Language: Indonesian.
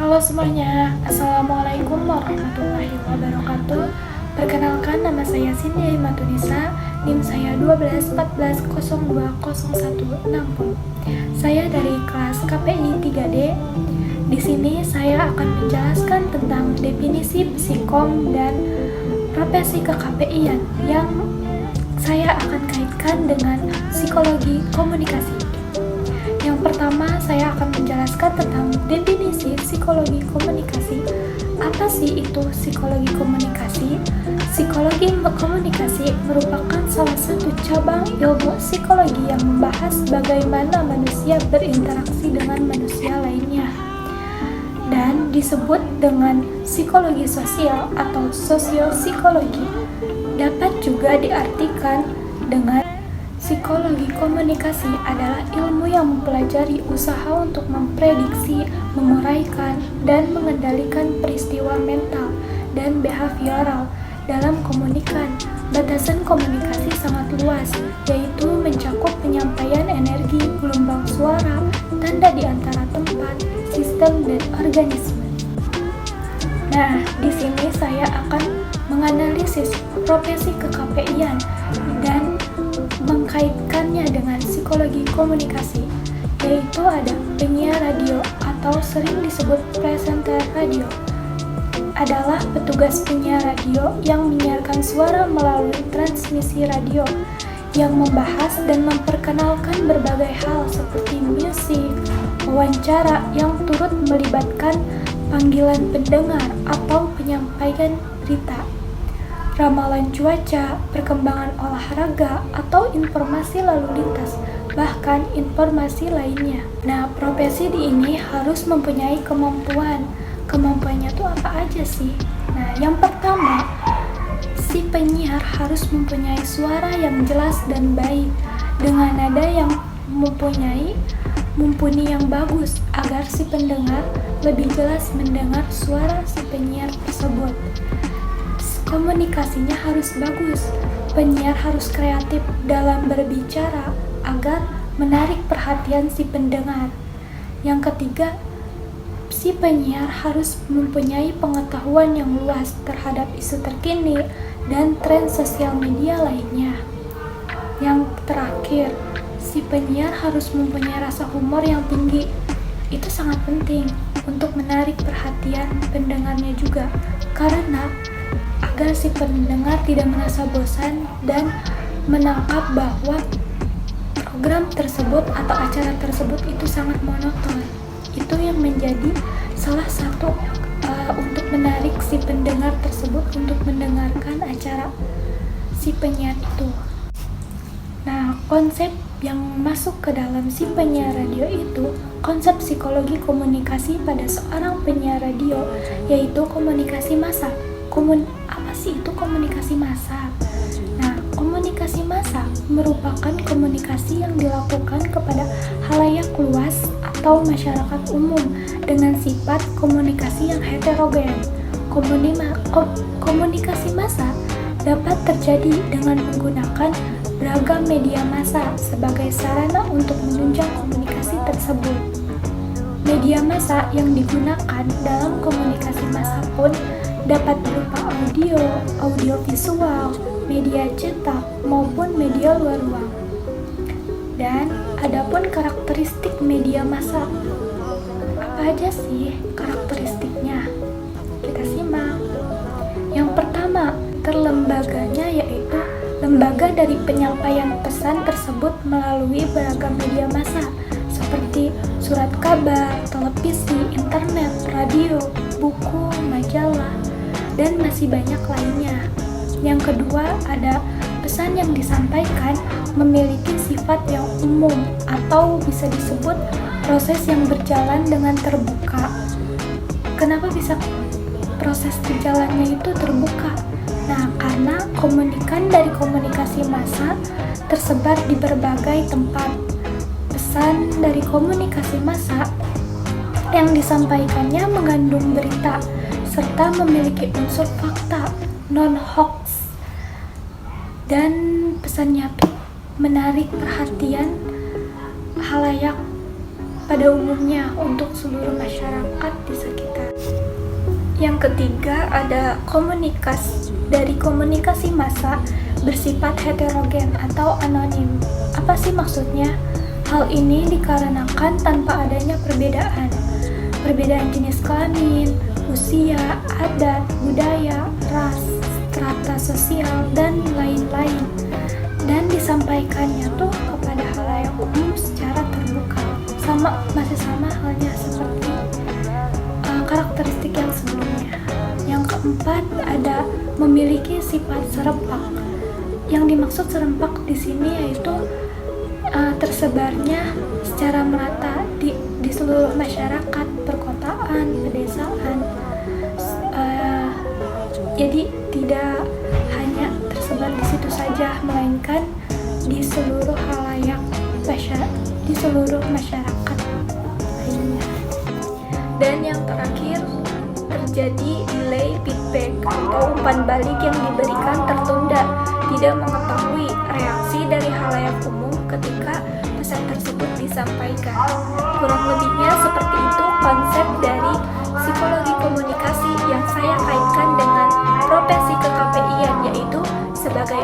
Halo semuanya, Assalamualaikum warahmatullahi wabarakatuh. Perkenalkan, nama saya Cindy Matunisa, NIM saya 1214020160. Saya dari kelas KPI 3D. Di sini saya akan menjelaskan tentang definisi psikom dan profesi ke-KPI-an yang saya akan kaitkan dengan psikologi komunikasi. Yang pertama, saya akan menjelaskan tentang definisi psikologi komunikasi. Apa sih itu psikologi komunikasi? Psikologi komunikasi merupakan salah satu cabang ilmu psikologi yang membahas bagaimana manusia berinteraksi dengan manusia lainnya, dan disebut dengan psikologi sosial atau sosiopsikologi. Dapat juga diartikan dengan psikologi komunikasi adalah ilmu yang mempelajari usaha untuk memprediksi, menguraikan, dan mengendalikan peristiwa mental dan behavioral dalam komunikan. Batasan komunikasi sangat luas, yaitu mencakup penyampaian energi, gelombang suara, tanda di antara tempat, sistem, dan organisme. Nah, di sini saya akan menganalisis profesi ke-KPI-an dan mengkaitkannya dengan psikologi komunikasi, yaitu ada penyiar radio atau sering disebut presenter radio. Adalah petugas penyiar radio yang menyiarkan suara melalui transmisi radio yang membahas dan memperkenalkan berbagai hal seperti musik, wawancara yang turut melibatkan panggilan pendengar atau penyampaian berita, ramalan cuaca, perkembangan olahraga, atau informasi lalu lintas, bahkan informasi lainnya. Nah, profesi di ini harus mempunyai kemampuan. Kemampuannya tuh apa aja sih? Nah, yang pertama, si penyiar harus mempunyai suara yang jelas dan baik dengan nada yang mumpuni yang bagus agar si pendengar lebih jelas mendengar suara si penyiar tersebut. Komunikasinya harus bagus. Penyiar harus kreatif dalam berbicara agar menarik perhatian si pendengar. Yang ketiga, si penyiar harus mempunyai pengetahuan yang luas terhadap isu terkini dan tren sosial media lainnya. Yang terakhir, si penyiar harus mempunyai rasa humor yang tinggi. Itu sangat penting untuk menarik perhatian pendengarnya juga, karena agar si pendengar tidak merasa bosan dan menangkap bahwa program tersebut atau acara tersebut itu sangat monoton. Itu yang menjadi salah satu untuk menarik si pendengar tersebut untuk mendengarkan acara si penyiar itu. Nah, konsep yang masuk ke dalam si penyiar radio itu konsep psikologi komunikasi pada seorang penyiar radio, yaitu komunikasi massa. Apa sih itu komunikasi massa? Nah, komunikasi massa merupakan komunikasi yang dilakukan kepada halayak luas atau masyarakat umum dengan sifat komunikasi yang heterogen. Komunikasi massa dapat terjadi dengan menggunakan beragam media massa sebagai sarana untuk menunjang komunikasi tersebut. Media massa yang digunakan dalam komunikasi massa pun dapat berupa audio visual, media cetak, maupun media luar ruang. Dan adapun karakteristik media massa, apa aja sih karakteristiknya? Kita simak. Yang pertama, terlembaganya yaitu lembaga dari penyampaian pesan tersebut melalui beragam media massa seperti surat kabar, televisi, internet, radio, buku, majalah, dan masih banyak lainnya. Yang kedua, ada pesan yang disampaikan memiliki sifat yang umum atau bisa disebut proses yang berjalan dengan terbuka. Kenapa bisa proses berjalannya itu terbuka? Nah, karena dari komunikasi massa tersebar di berbagai tempat. Pesan dari komunikasi massa yang disampaikannya mengandung berita serta memiliki unsur fakta, non-hoax, dan pesannya tuh menarik perhatian halayak pada umumnya untuk seluruh masyarakat di sekitar. Yang ketiga ada komunikasi massa bersifat heterogen atau anonim. Apa sih maksudnya? Hal ini dikarenakan tanpa adanya perbedaan jenis kelamin, usia, adat, budaya, ras, strata sosial, dan lain-lain, dan disampaikannya tuh kepada halayak umum secara terbuka. Masih sama halnya seperti karakteristik yang sebelumnya. Yang keempat ada memiliki sifat serempak. Yang dimaksud serempak di sini yaitu tersebarnya secara merata di seluruh masyarakat, perkotaan, pedesaan. Jadi tidak hanya tersebar di situ saja, melainkan di seluruh halayak di seluruh masyarakat lainnya. Dan yang terakhir, terjadi delay feedback atau umpan balik yang diberikan tertunda, tidak mengetahui reaksi dari halayak umum ketika pesan tersebut disampaikan. Kurang lebihnya seperti itu konsep dari psikologi komunikasi yang saya kaitkan dengan profesi ke KPI-an, yaitu sebagai